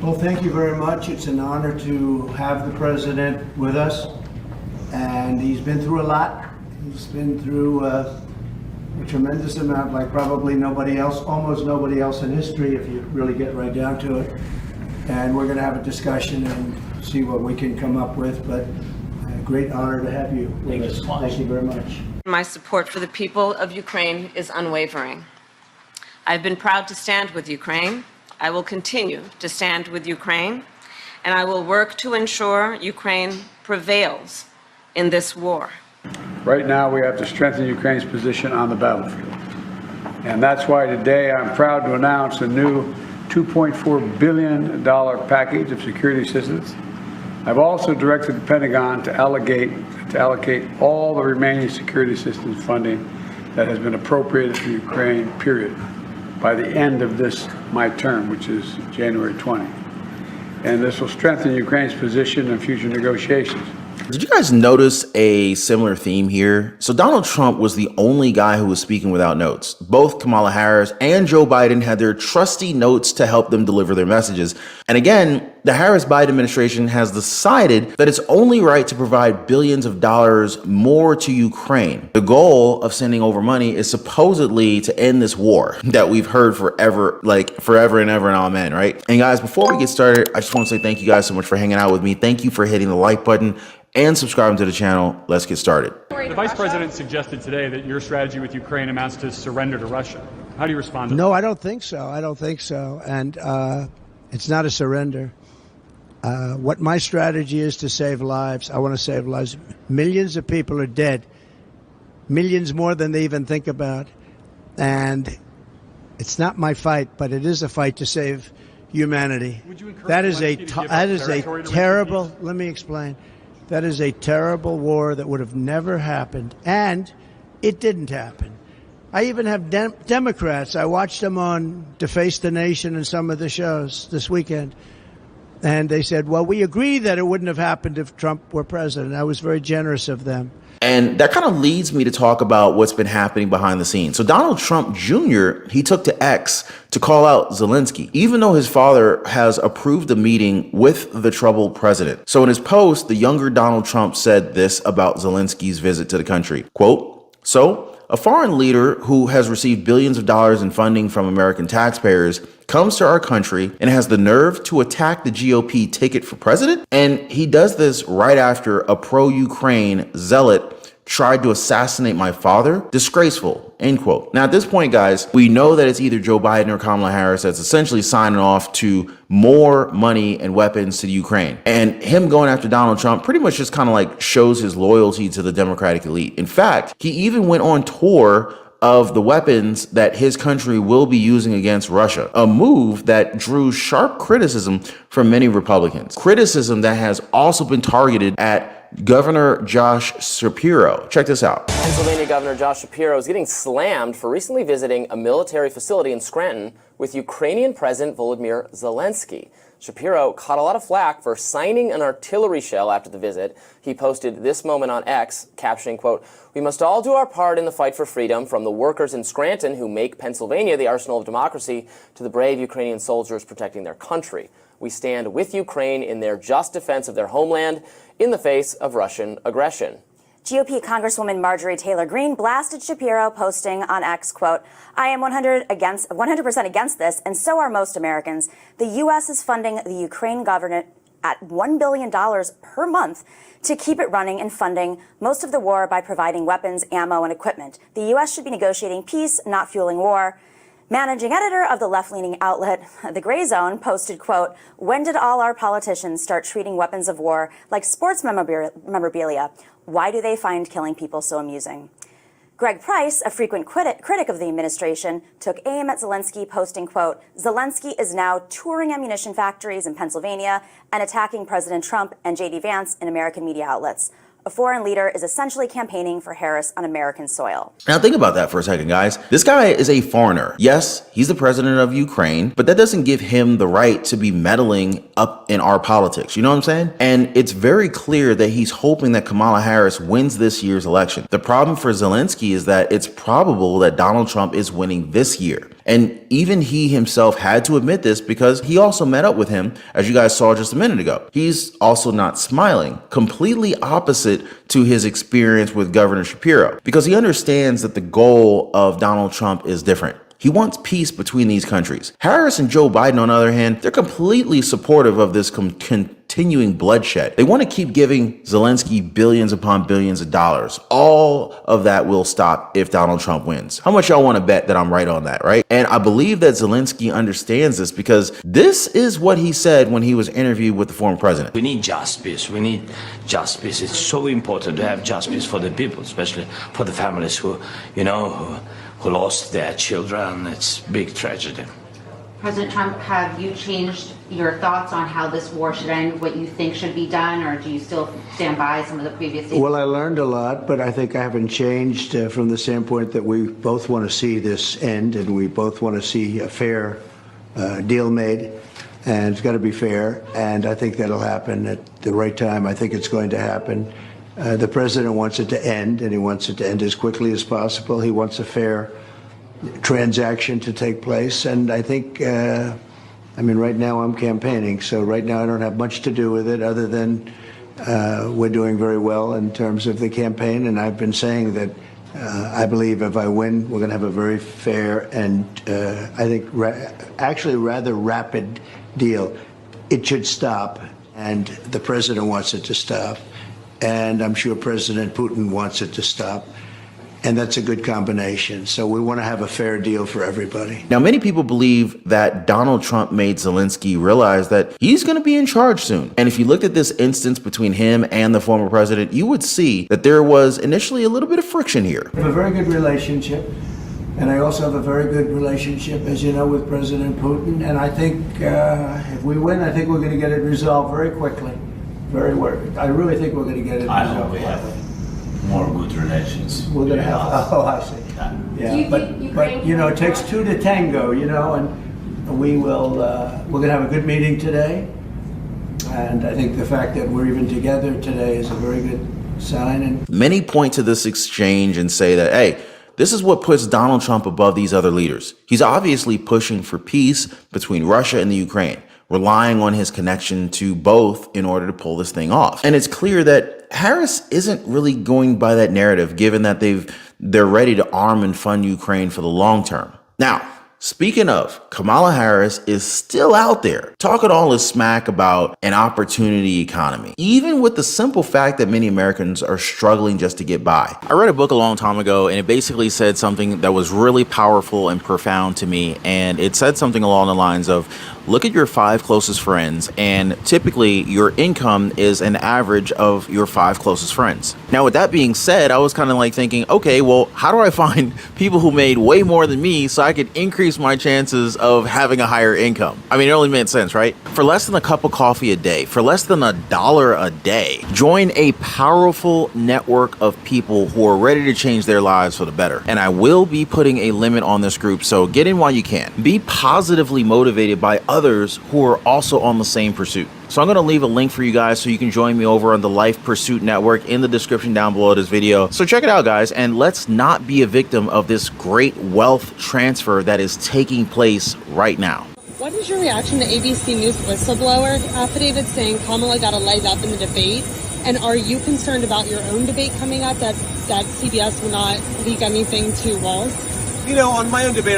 Well, thank you very much. It's an honor to have the president with us. And he's been through a lot. He's been through a tremendous amount, like probably nobody else, almost nobody else in history, if you really get right down to it. And we're going to have a discussion and see what we can come up with. But a great honor to have you with us. Thank you very much. My support for the people of Ukraine is unwavering. I've been proud to stand with Ukraine. I will continue to stand with Ukraine, and I will work to ensure Ukraine prevails in this war. Right now, we have to strengthen Ukraine's position on the battlefield. And that's why today I'm proud to announce a new $2.4 billion package of security assistance. I've also directed the Pentagon to allocate all the remaining security assistance funding that has been appropriated for Ukraine, period, by the end of my term, which is January 20. And this will strengthen Ukraine's position in future negotiations. Did you guys notice a similar theme here? So Donald Trump was the only guy who was speaking without notes. Both Kamala Harris and Joe Biden had their trusty notes to help them deliver their messages. And again, the Harris-Biden administration has decided that it's only right to provide billions of dollars more to Ukraine. The goal of sending over money is supposedly to end this war that we've heard forever, like forever and ever and amen, right? And guys, before we get started, I just want to say thank you guys so much for hanging out with me. Thank you for hitting the like button and subscribing to the channel. Let's get started. The Vice President suggested today that your strategy with Ukraine amounts to surrender to Russia. How do you respond to that? No, I don't think so. I don't think so. And it's not a surrender. What my strategy is to save lives. I want to save lives. Millions of people are dead. Millions more than they even think about. And it's not my fight, but it is a fight to save humanity. Would you encourage That is a Zelensky to give up territory to terrible, peace? let me explain. That is a terrible war that would have never happened. And it didn't happen. I even have Democrats. I watched them on Deface the Nation and some of the shows this weekend. And they said, well, we agree that it wouldn't have happened if Trump were president. I was very generous of them. And that kind of leads me to talk about what's been happening behind the scenes. So Donald Trump Jr., he took to X to call out Zelensky, even though his father has approved a meeting with the troubled president. So in his post, the younger Donald Trump said this about Zelensky's visit to the country, quote, "So a foreign leader who has received billions of dollars in funding from American taxpayers comes to our country and has the nerve to attack the GOP ticket for president? And he does this right after a pro-Ukraine zealot tried to assassinate my father? Disgraceful," end quote. Now, at this point, guys, we know that it's either Joe Biden or Kamala Harris that's essentially signing off to more money and weapons to the Ukraine. And him going after Donald Trump pretty much just kind of like shows his loyalty to the Democratic elite. In fact, he even went on tour of the weapons that his country will be using against Russia, a move that drew sharp criticism from many Republicans. Criticism that has also been targeted at Governor Josh Shapiro. Check this out. Pennsylvania Governor Josh Shapiro is getting slammed for recently visiting a military facility in Scranton with Ukrainian President Volodymyr Zelensky. Shapiro caught a lot of flack for signing an artillery shell after the visit. He posted this moment on X, captioning, quote, "We must all do our part in the fight for freedom, from the workers in Scranton who make Pennsylvania the arsenal of democracy to the brave Ukrainian soldiers protecting their country. We stand with Ukraine in their just defense of their homeland in the face of Russian aggression." GOP Congresswoman Marjorie Taylor Greene blasted Shapiro, posting on X, quote, "I am 100% against this, and so are most Americans. The U.S. is funding the Ukraine government at $1 billion per month to keep it running and funding most of the war by providing weapons, ammo, and equipment. The U.S. should be negotiating peace, not fueling war." Managing editor of the left-leaning outlet The Gray Zone posted, quote, "When did all our politicians start treating weapons of war like sports memorabilia? Why do they find killing people so amusing?" Greg Price, a frequent critic of the administration, took aim at Zelensky, posting, quote, "Zelensky is now touring ammunition factories in Pennsylvania and attacking President Trump and J.D. Vance in American media outlets. A foreign leader is essentially campaigning for Harris on American soil." Now think about that for a second, guys. This guy is a foreigner. Yes, he's the president of Ukraine, but that doesn't give him the right to be meddling up in our politics. You know what I'm saying? And it's very clear that he's hoping that Kamala Harris wins this year's election. The problem for Zelensky is that it's probable that Donald Trump is winning this year. And even he himself had to admit this because he also met up with him, as you guys saw just a minute ago. He's also not smiling, completely opposite to his experience with Governor Shapiro, because he understands that the goal of Donald Trump is different. He wants peace between these countries. Harris and Joe Biden, on the other hand, they're completely supportive of this continuing bloodshed. They want to keep giving Zelensky billions upon billions of dollars. All of that will stop if Donald Trump wins. How much y'all want to bet that I'm right on that, right? And I believe that Zelensky understands this because this is what he said when he was interviewed with the former president. We need justice. We need justice. It's so important to have justice for the people, especially for the families who lost their children. It's a big tragedy. President Trump, have you changed your thoughts on how this war should end, what you think should be done, or do you still stand by some of the previous statements? Well, I learned a lot, but I think I haven't changed from the standpoint that we both want to see this end, and we both want to see a fair deal made, and it's got to be fair, and I think that'll happen at the right time. I think it's going to happen. The president wants it to end, and he wants it to end as quickly as possible. He wants a fair transaction to take place, and I think, right now I'm campaigning, so right now I don't have much to do with it other than we're doing very well in terms of the campaign, and I've been saying that I believe if I win, we're going to have a very fair and I think actually rather rapid deal. It should stop, and the president wants it to stop. And I'm sure President Putin wants it to stop. And that's a good combination. So we want to have a fair deal for everybody. Now, many people believe that Donald Trump made Zelensky realize that he's going to be in charge soon. And if you looked at this instance between him and the former president, you would see that there was initially a little bit of friction here. We have a very good relationship. And I also have a very good relationship, as you know, with President Putin. And I think if we win, I think we're going to get it resolved very quickly. I really think we're going to get it resolved. I hope we have more good relations. We're going to have, I see. Yeah, but it takes two to tango, and we're going to have a good meeting today. And I think the fact that we're even together today is a very good sign. And many point to this exchange and say that, hey, this is what puts Donald Trump above these other leaders. He's obviously pushing for peace between Russia and the Ukraine, relying on his connection to both in order to pull this thing off. And it's clear that Harris isn't really going by that narrative, given that they're ready to arm and fund Ukraine for the long term. Now, speaking of, Kamala Harris is still out there talking all this smack about an opportunity economy, even with the simple fact that many Americans are struggling just to get by. I read a book a long time ago, and it basically said something that was really powerful and profound to me. And it said something along the lines of, look at your 5 closest friends, and typically your income is an average of your 5 closest friends. Now, with that being said, I was kind of like thinking, okay, well, how do I find people who made way more than me so I could increase my chances of having a higher income? I mean, it only made sense, right? For less than a cup of coffee a day, for less than $1 a day, join a powerful network of people who are ready to change their lives for the better. And I will be putting a limit on this group, so get in while you can. Be positively motivated by others who are also on the same pursuit. So I'm going to leave a link for you guys so you can join me over on the Life Pursuit Network in the description down below this video. So check it out, guys, and let's not be a victim of this great wealth transfer that is taking place right now. What is your reaction to ABC News whistleblower affidavit saying Kamala got a leg up in the debate? And are you concerned about your own debate coming up that CBS will not leak anything to Walls? On my own debate,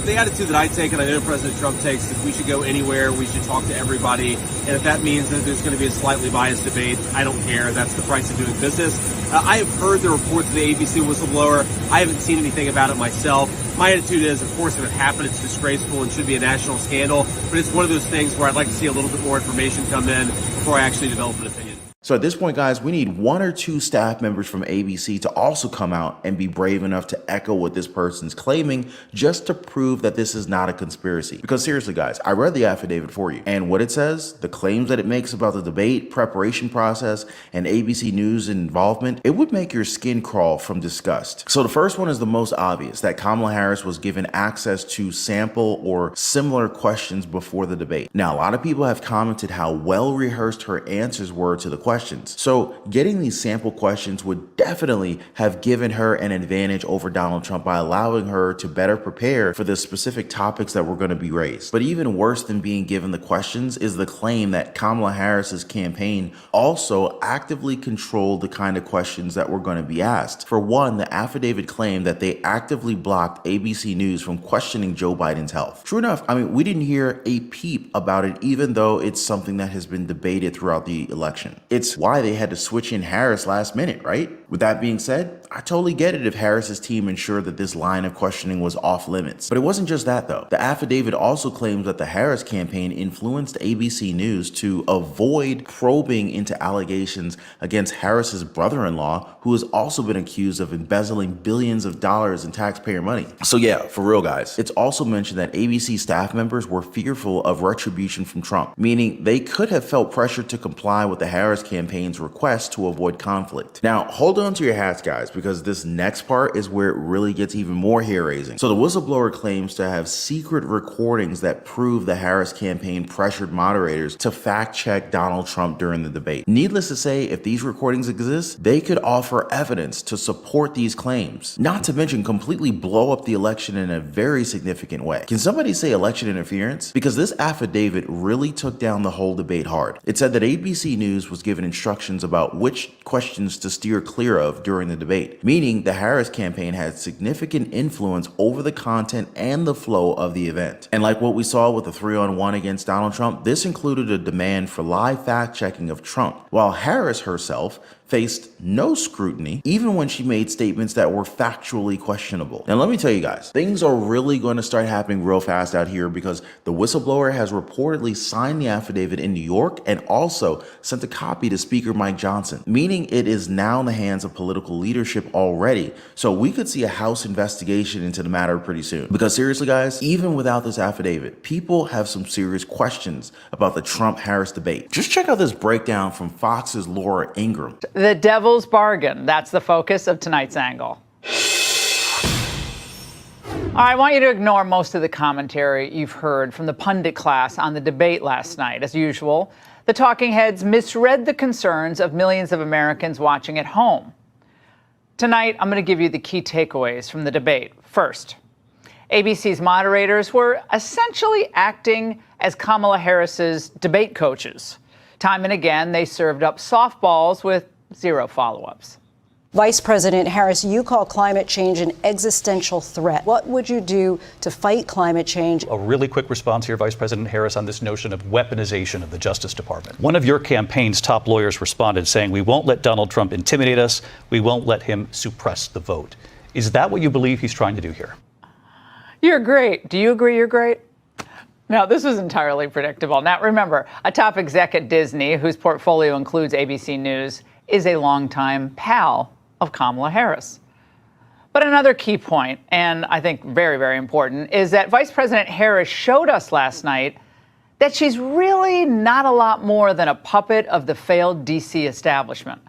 the attitude that I take, and I know President Trump takes, is we should go anywhere, we should talk to everybody, and if that means that there's going to be a slightly biased debate, I don't care. That's the price of doing business. I have heard the reports of the ABC whistleblower. I haven't seen anything about it myself. My attitude is, of course, if it happened, it's disgraceful and should be a national scandal, but it's one of those things where I'd like to see a little bit more information come in before I actually develop an opinion. So at this point, guys, we need 1 or 2 staff members from ABC to also come out and be brave enough to echo what this person's claiming, just to prove that this is not a conspiracy. Because seriously, guys, I read the affidavit for you, and what it says, the claims that it makes about the debate, preparation process, and ABC News involvement, it would make your skin crawl from disgust. So the first one is the most obvious, that Kamala Harris was given access to sample or similar questions before the debate. Now, a lot of people have commented how well rehearsed her answers were to the questions. So getting these sample questions would definitely have given her an advantage over Donald Trump by allowing her to better prepare for the specific topics that were going to be raised. But even worse than being given the questions is the claim that Kamala Harris's campaign also actively controlled the kind of questions that were going to be asked. For one, the affidavit claimed that they actively blocked ABC News from questioning Joe Biden's health. True enough, we didn't hear a peep about it, even though it's something that has been debated throughout the election. It's why they had to switch in Harris last minute, right? With that being said, I totally get it if Harris's team ensured that this line of questioning was off limits. But it wasn't just that though. The affidavit also claims that the Harris campaign influenced ABC News to avoid probing into allegations against Harris's brother-in-law, who has also been accused of embezzling billions of dollars in taxpayer money. So yeah, for real guys, it's also mentioned that ABC staff members were fearful of retribution from Trump, meaning they could have felt pressure to comply with the Harris campaign's request to avoid conflict. Now, hold on to your hats, guys, because this next part is where it really gets even more hair-raising. So the whistleblower claims to have secret recordings that prove the Harris campaign pressured moderators to fact-check Donald Trump during the debate. Needless to say, if these recordings exist, they could offer evidence to support these claims, not to mention completely blow up the election in a very significant way. Can somebody say election interference? Because this affidavit really took down the whole debate hard. It said that ABC News was given instructions about which questions to steer clear of during the debate, meaning the Harris campaign had significant influence over the content and the flow of the event. And like what we saw with the 3-on-1 against Donald Trump, this included a demand for live fact-checking of Trump, while Harris herself faced no scrutiny, even when she made statements that were factually questionable. Now, let me tell you guys, things are really going to start happening real fast out here because the whistleblower has reportedly signed the affidavit in New York and also sent a copy to Speaker Mike Johnson, meaning it is now in the hands of political leadership already. So we could see a House investigation into the matter pretty soon. Because seriously, guys, even without this affidavit, people have some serious questions about the Trump-Harris debate. Just check out this breakdown from Fox's Laura Ingraham. The devil's bargain. That's the focus of tonight's angle. I want you to ignore most of the commentary you've heard from the pundit class on the debate last night. As usual, the talking heads misread the concerns of millions of Americans watching at home. Tonight, I'm going to give you the key takeaways from the debate. First, ABC's moderators were essentially acting as Kamala Harris's debate coaches. Time and again, they served up softballs with zero follow-ups. Vice President Harris, you call climate change an existential threat. What would you do to fight climate change? A really quick response here, Vice President Harris, on this notion of weaponization of the Justice Department. One of your campaign's top lawyers responded saying, "We won't let Donald Trump intimidate us. We won't let him suppress the vote." Is that what you believe he's trying to do here? You're great. Do you agree you're great? Now, this was entirely predictable. Now, remember, a top exec at Disney, whose portfolio includes ABC News, is a longtime pal of Kamala Harris. But another key point, and I think very, very important, is that Vice President Harris showed us last night that she's really not a lot more than a puppet of the failed D.C. establishment.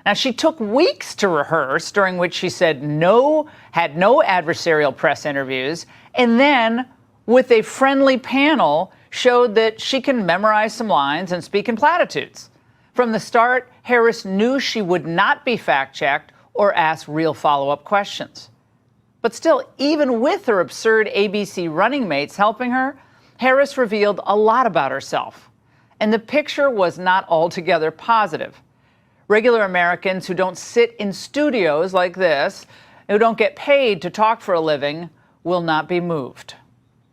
Now, she took weeks to rehearse, during which she said had no adversarial press interviews, and then, with a friendly panel, showed that she can memorize some lines and speak in platitudes. From the start, Harris knew she would not be fact-checked or asked real follow-up questions. But still, even with her absurd ABC running mates helping her, Harris revealed a lot about herself. And the picture was not altogether positive. Regular Americans who don't sit in studios like this, who don't get paid to talk for a living, will not be moved.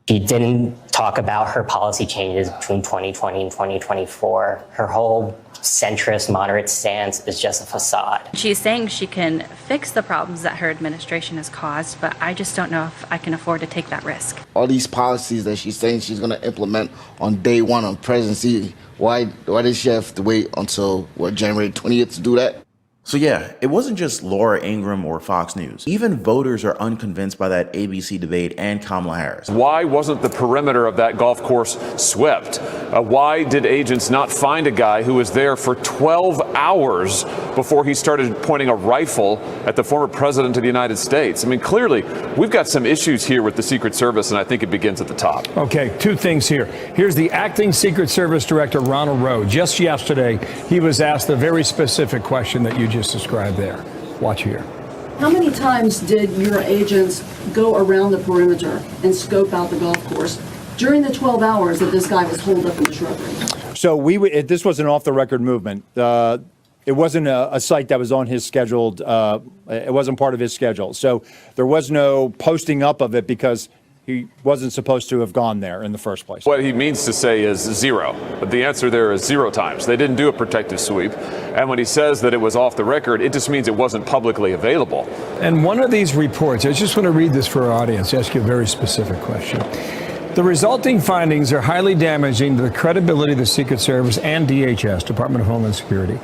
She didn't talk about her policy changes between 2020 and 2024. Her whole centrist, moderate stance is just a facade. She's saying she can fix the problems that her administration has caused, but I just don't know if I can afford to take that risk. All these policies that she's saying she's going to implement on day one of presidency, why does she have to wait until, January 20th to do that? So yeah, it wasn't just Laura Ingraham or Fox News. Even voters are unconvinced by that ABC debate and Kamala Harris. Why wasn't the perimeter of that golf course swept? Why did agents not find a guy who was there for 12 hours before he started pointing a rifle at the former president of the United States. I mean, clearly, we've got some issues here with the Secret Service, and I think it begins at the top. Okay, two things here. Here's the acting Secret Service Director, Ronald Rowe. Just yesterday, he was asked a very specific question that you just described there. Watch here. How many times did your agents go around the perimeter and scope out the golf course during the 12 hours that this guy was holed up in the shrubbery? So this was an off-the-record movement. It wasn't a site that was on his scheduled. It wasn't part of his schedule. So there was no posting up of it because he wasn't supposed to have gone there in the first place. What he means to say is zero. But the answer there is 0 times. They didn't do a protective sweep. And when he says that it was off the record, it just means it wasn't publicly available. And one of these reports, I just want to read this for our audience, ask you a very specific question. The resulting findings are highly damaging to the credibility of the Secret Service and DHS, Department of Homeland Security.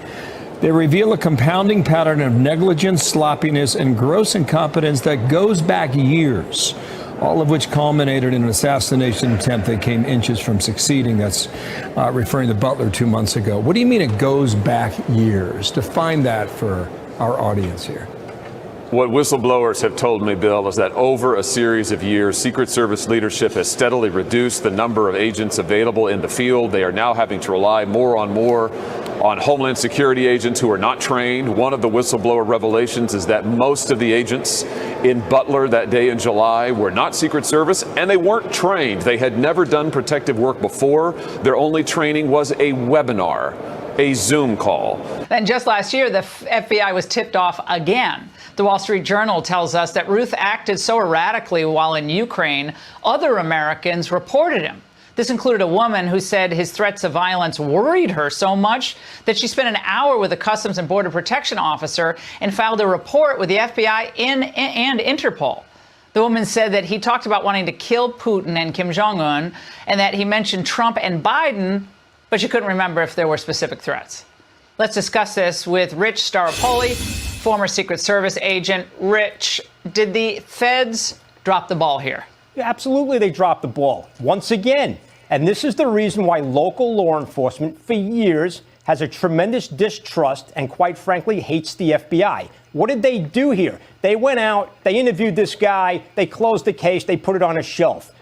They reveal a compounding pattern of negligence, sloppiness, and gross incompetence that goes back years, all of which culminated in an assassination attempt that came inches from succeeding. That's referring to Butler 2 months ago. What do you mean it goes back years? Define that for our audience here. What whistleblowers have told me, Bill, is that over a series of years, Secret Service leadership has steadily reduced the number of agents available in the field. They are now having to rely more on Homeland Security agents who are not trained. One of the whistleblower revelations is that most of the agents in Butler that day in July were not Secret Service, and they weren't trained. They had never done protective work before. Their only training was a webinar, a Zoom call. Then just last year, the FBI was tipped off again. The Wall Street Journal tells us that Ruth acted so erratically while in Ukraine, other Americans reported him. This included a woman who said his threats of violence worried her so much that she spent an hour with a Customs and Border Protection officer and filed a report with the FBI and Interpol. The woman said that he talked about wanting to kill Putin and Kim Jong-un, and that he mentioned Trump and Biden, but she couldn't remember if there were specific threats. Let's discuss this with Rich Staropoli, former Secret Service agent. Rich, did the feds drop the ball here? Yeah, absolutely, they dropped the ball once again. And this is the reason why local law enforcement for years has a tremendous distrust and, quite frankly, hates the FBI. What did they do here? They went out, they interviewed this guy, they closed the case, they put it on a shelf.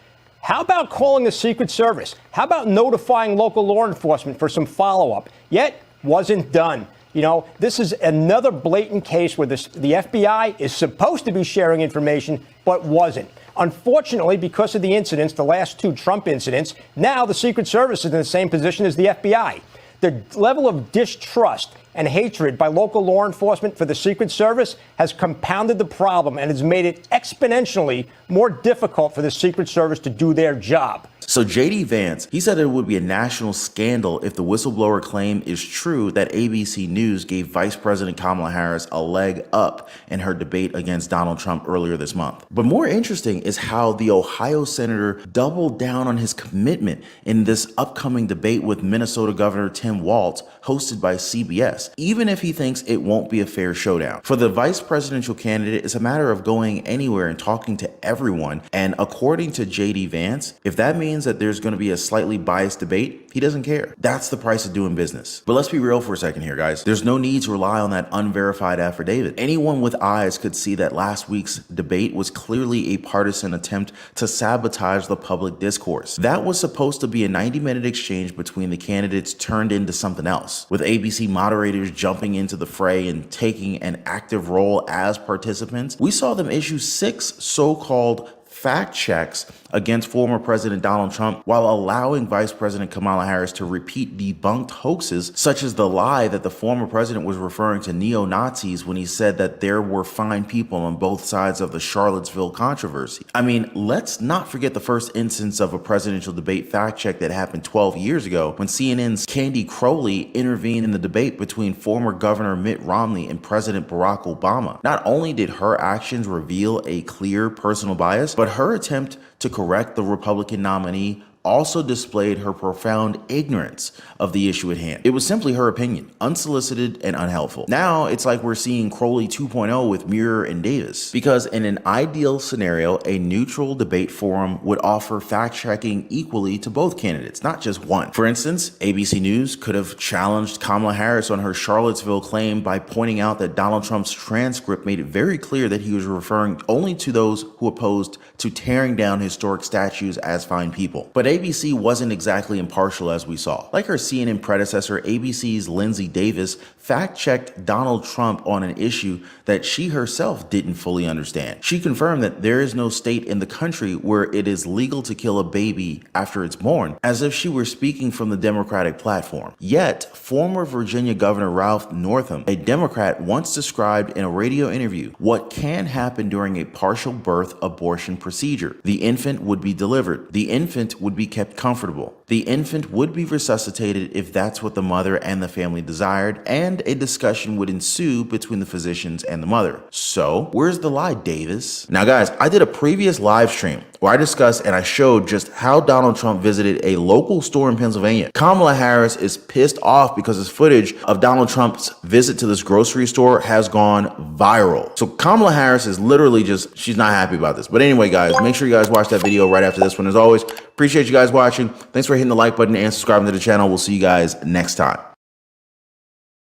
How about calling the Secret Service? How about notifying local law enforcement for some follow-up? Yet, wasn't done. You know, this is another blatant case where the FBI is supposed to be sharing information, but wasn't. Unfortunately, because of the incidents, the last 2 Trump incidents, now the Secret Service is in the same position as the FBI. The level of distrust and hatred by local law enforcement for the Secret Service has compounded the problem and has made it exponentially more difficult for the Secret Service to do their job. So J.D. Vance, he said it would be a national scandal if the whistleblower claim is true that ABC News gave Vice President Kamala Harris a leg up in her debate against Donald Trump earlier this month. But more interesting is how the Ohio senator doubled down on his commitment in this upcoming debate with Minnesota Governor Tim Walz, hosted by CBS, even if he thinks it won't be a fair showdown. For the vice presidential candidate, it's a matter of going anywhere and talking to everyone. And according to J.D. Vance, if that means that there's going to be a slightly biased debate, he doesn't care. That's the price of doing business. But let's be real for a second here, guys. There's no need to rely on that unverified affidavit. Anyone with eyes could see that last week's debate was clearly a partisan attempt to sabotage the public discourse. That was supposed to be a 90-minute exchange between the candidates turned into something else, with ABC moderators jumping into the fray and taking an active role as participants. We saw them issue 6 so-called fact checks against former President Donald Trump while allowing Vice President Kamala Harris to repeat debunked hoaxes, such as the lie that the former president was referring to neo-Nazis when he said that there were fine people on both sides of the Charlottesville controversy. I mean, let's not forget the first instance of a presidential debate fact check that happened 12 years ago when CNN's Candy Crowley intervened in the debate between former Governor Mitt Romney and President Barack Obama. Not only did her actions reveal a clear personal bias, but her attempt to correct the Republican nominee also displayed her profound ignorance of the issue at hand. It was simply her opinion, unsolicited and unhelpful. Now it's like we're seeing Crowley 2.0 with Muir and Davis, because in an ideal scenario, a neutral debate forum would offer fact-checking equally to both candidates, not just one. For instance, ABC News could have challenged Kamala Harris on her Charlottesville claim by pointing out that Donald Trump's transcript made it very clear that he was referring only to those who opposed to tearing down historic statues as fine people. But ABC wasn't exactly impartial, as we saw. Like her CNN predecessor, ABC's Lindsay Davis fact-checked Donald Trump on an issue that she herself didn't fully understand. She confirmed that there is no state in the country where it is legal to kill a baby after it's born, as if she were speaking from the Democratic platform. Yet, former Virginia Governor Ralph Northam, a Democrat, once described in a radio interview what can happen during a partial birth abortion procedure. The infant would be delivered. The infant would be kept comfortable. The infant would be resuscitated if that's what the mother and the family desired, and a discussion would ensue between the physicians and the mother. So, where's the lie, Davis? Now guys, I did a previous live stream where I discussed and I showed just how Donald Trump visited a local store in Pennsylvania. Kamala Harris is pissed off because this footage of Donald Trump's visit to this grocery store has gone viral. So Kamala Harris is literally just, she's not happy about this. But anyway, guys, make sure you guys watch that video right after this one. As always, appreciate you guys watching. Thanks for hitting the like button and subscribing to the channel. We'll see you guys next time.